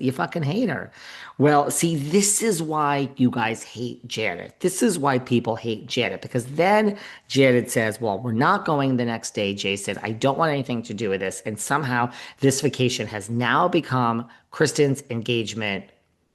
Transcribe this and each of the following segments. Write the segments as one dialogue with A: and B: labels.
A: You fucking hate her. Well, see, this is why you guys hate Janet. This is why people hate Janet because then Janet says, well, we're not going the next day, Jason. I don't want anything to do with this. And somehow this vacation has now become Kristen's engagement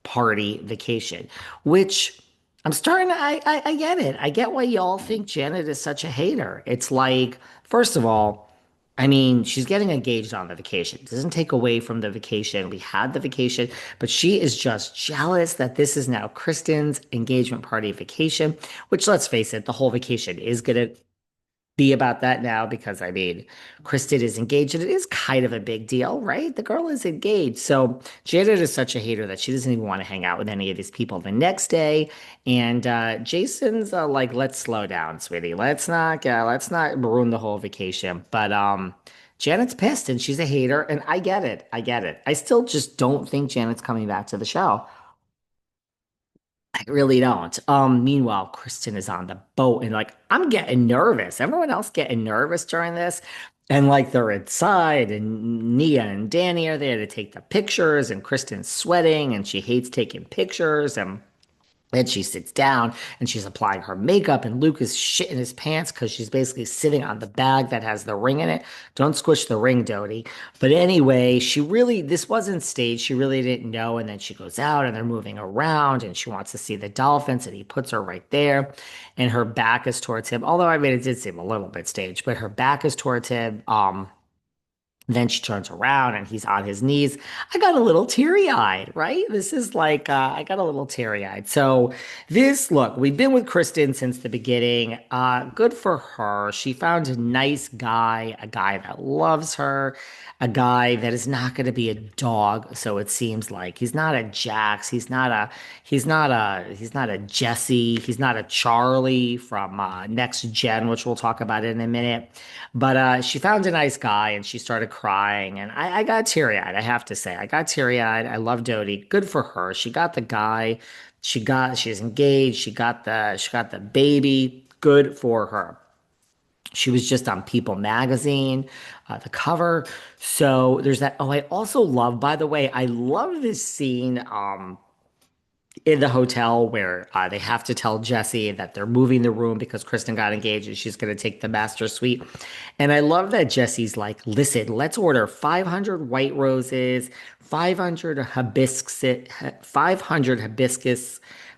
A: party vacation, which I'm starting to, I get it. I get why y'all think Janet is such a hater. It's like, first of all, I mean, she's getting engaged on the vacation. It doesn't take away from the vacation. We had the vacation, but she is just jealous that this is now Kristen's engagement party vacation, which let's face it, the whole vacation is going to be about that now because I mean, Kristen is engaged and it is kind of a big deal, right? The girl is engaged. So Janet is such a hater that she doesn't even want to hang out with any of these people the next day. And Jason's like, let's slow down, sweetie. Let's not ruin the whole vacation. But Janet's pissed and she's a hater, and I get it. I get it. I still just don't think Janet's coming back to the show. I really don't. Meanwhile, Kristen is on the boat and like I'm getting nervous. Everyone else getting nervous during this. And like they're inside and Nia and Danny are there to take the pictures and Kristen's sweating and she hates taking pictures and then she sits down and she's applying her makeup, and Luke is shitting his pants because she's basically sitting on the bag that has the ring in it. Don't squish the ring, Doty. But anyway, this wasn't staged. She really didn't know. And then she goes out and they're moving around and she wants to see the dolphins, and he puts her right there. And her back is towards him. Although, I mean, it did seem a little bit staged, but her back is towards him. Then she turns around and he's on his knees. I got a little teary eyed, right? This is like, I got a little teary eyed. So, look, we've been with Kristen since the beginning. Good for her. She found a nice guy, a guy that loves her, a guy that is not going to be a dog. So it seems like he's not a Jax. He's not a Jesse. He's not a Charlie from Next Gen, which we'll talk about in a minute. But she found a nice guy and she started crying. And I got teary eyed, I have to say. I got teary eyed. I love Dodie. Good for her. She got the guy. She's engaged. She got the baby. Good for her. She was just on People magazine, the cover. So there's that. Oh, I also love, by the way, I love this scene. In the hotel where they have to tell Jesse that they're moving the room because Kristen got engaged and she's going to take the master suite. And I love that Jesse's like, listen, let's order 500 white roses, 500 hibiscus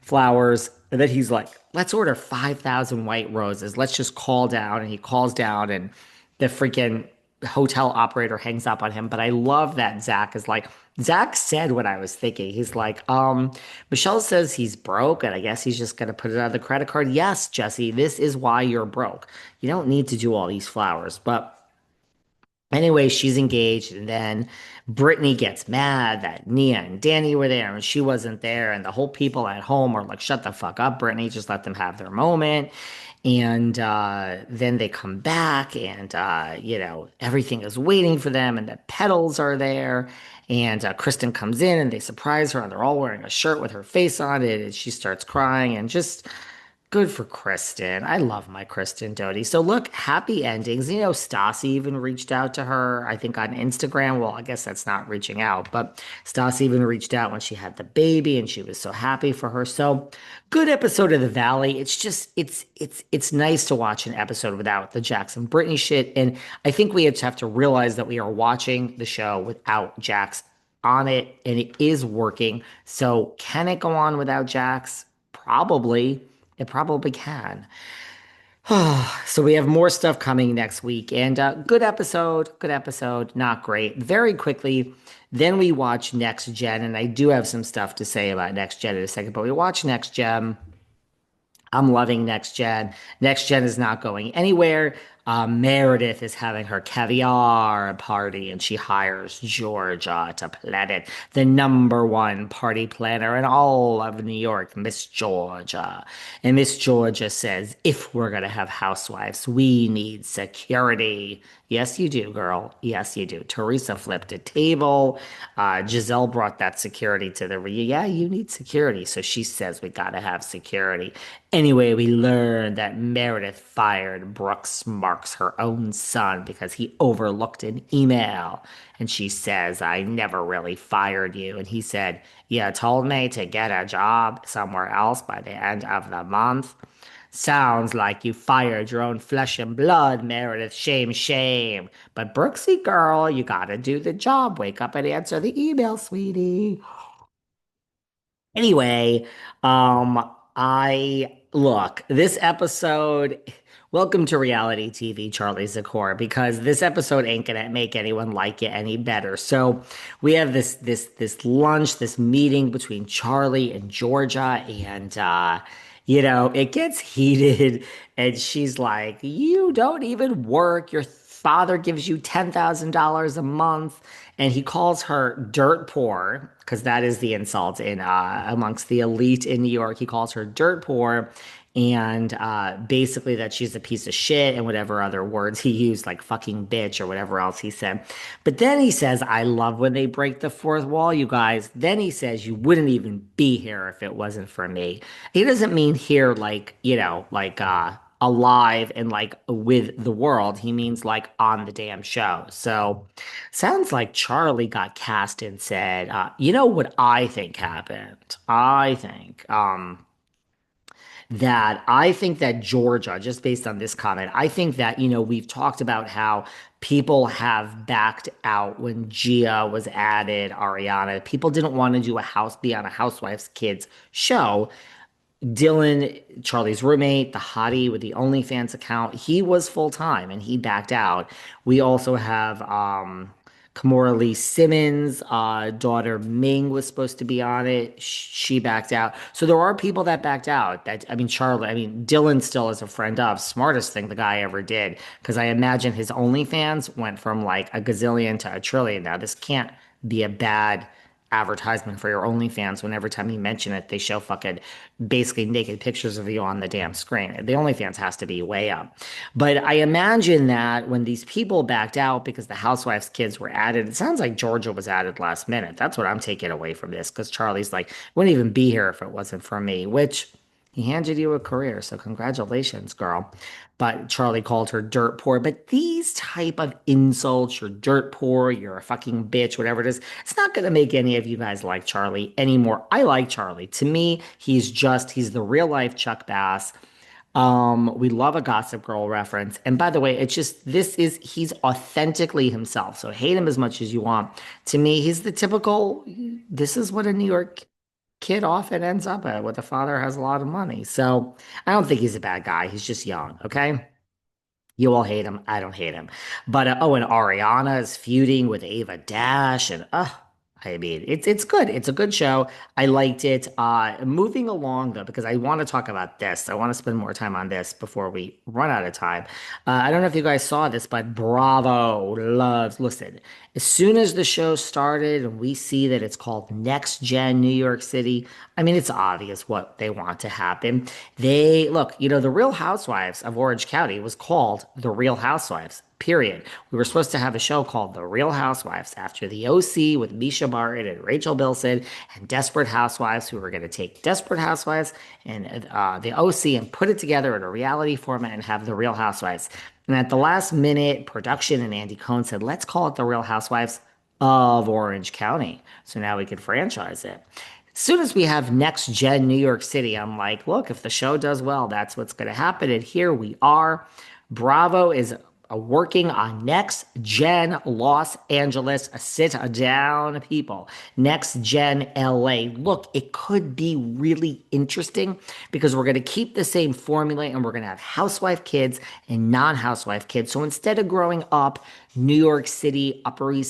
A: flowers. And then he's like, let's order 5,000 white roses. Let's just call down. And he calls down and the freaking hotel operator hangs up on him. But I love that Zach is like, Zach said what I was thinking. He's like, Michelle says he's broke, and I guess he's just gonna put it on the credit card. Yes, Jesse, this is why you're broke. You don't need to do all these flowers. But anyway, she's engaged, and then Brittany gets mad that Nia and Danny were there and she wasn't there, and the whole people at home are like, shut the fuck up, Brittany, just let them have their moment. And then they come back, and everything is waiting for them, and the petals are there. And Kristen comes in, and they surprise her, and they're all wearing a shirt with her face on it, and she starts crying, and just good for Kristen. I love my Kristen Doty. So look, happy endings. Stassi even reached out to her, I think on Instagram. Well, I guess that's not reaching out, but Stassi even reached out when she had the baby and she was so happy for her. So good episode of The Valley. It's just it's nice to watch an episode without the Jackson Brittany shit. And I think we have to realize that we are watching the show without Jax on it, and it is working. So can it go on without Jax? Probably. It probably can. So we have more stuff coming next week, and good episode, good episode, not great. Very quickly, then we watch Next Gen, and I do have some stuff to say about Next Gen in a second, but we watch Next Gen. I'm loving Next Gen. Next Gen is not going anywhere. Meredith is having her caviar party, and she hires Georgia to plan it. The number one party planner in all of New York, Miss Georgia. And Miss Georgia says, if we're going to have housewives, we need security. Yes, you do, girl. Yes, you do. Teresa flipped a table. Giselle brought that security to the reunion. Yeah, you need security. So she says we got to have security. Anyway, we learned that Meredith fired Brooke Smart. sparks her own son because he overlooked an email. And she says, I never really fired you. And he said, you told me to get a job somewhere else by the end of the month. Sounds like you fired your own flesh and blood, Meredith. Shame, shame. But Brooksy girl, you gotta do the job. Wake up and answer the email, sweetie. Anyway, I look, this episode, welcome to reality TV, Charlie Zakor, because this episode ain't gonna make anyone like it any better. So we have this lunch, this meeting between Charlie and Georgia, and it gets heated, and she's like, you don't even work. Your father gives you $10,000 a month, and he calls her dirt poor because that is the insult in amongst the elite in New York. He calls her dirt poor, and basically that she's a piece of shit and whatever other words he used, like fucking bitch or whatever else he said. But then he says, I love when they break the fourth wall, you guys. Then he says, you wouldn't even be here if it wasn't for me. He doesn't mean here like, like alive and like with the world. He means like on the damn show. So sounds like Charlie got cast and said, you know what I think happened? I think that Georgia, just based on this comment, I think that, we've talked about how people have backed out when Gia was added, Ariana. People didn't want to be on a Housewives Kids show. Dylan, Charlie's roommate, the hottie with the OnlyFans account, he was full time and he backed out. We also have Kamora Lee Simmons' daughter Ming was supposed to be on it. She backed out. So there are people that backed out. Dylan still is a friend of. Smartest thing the guy ever did. Because I imagine his OnlyFans went from like a gazillion to a trillion. Now, this can't be a bad advertisement for your OnlyFans when every time you mention it, they show fucking basically naked pictures of you on the damn screen. The OnlyFans has to be way up. But I imagine that when these people backed out because the Housewives Kids were added, it sounds like Georgia was added last minute. That's what I'm taking away from this because Charlie's like, wouldn't even be here if it wasn't for me, which he handed you a career. So congratulations, girl. But Charlie called her dirt poor. But these type of insults, you're dirt poor, you're a fucking bitch, whatever it is, it's not going to make any of you guys like Charlie anymore. I like Charlie. To me, he's the real life Chuck Bass. We love a Gossip Girl reference. And by the way, he's authentically himself. So hate him as much as you want. To me, he's the typical, this is what a New York kid often ends up at, with a father has a lot of money. So I don't think he's a bad guy. He's just young. Okay. You all hate him. I don't hate him. But and Ariana is feuding with Ava Dash, and I mean, it's good. It's a good show. I liked it. Moving along though, because I want to talk about this. I want to spend more time on this before we run out of time. I don't know if you guys saw this, but Bravo loves. Listen, as soon as the show started and we see that it's called Next Gen New York City, I mean, it's obvious what they want to happen. They look, the Real Housewives of Orange County was called The Real Housewives. Period. We were supposed to have a show called The Real Housewives after the OC with Misha Barton and Rachel Bilson and Desperate Housewives, who were going to take Desperate Housewives and the OC and put it together in a reality format and have The Real Housewives. And at the last minute, production and Andy Cohen said, let's call it The Real Housewives of Orange County. So now we can franchise it. As soon as we have Next Gen New York City, I'm like, look, if the show does well, that's what's going to happen. And here we are. Bravo is working on Next Gen Los Angeles. Sit down, people. Next Gen LA. Look, it could be really interesting because we're going to keep the same formula and we're going to have housewife kids and non-housewife kids. So instead of growing up New York City, Upper East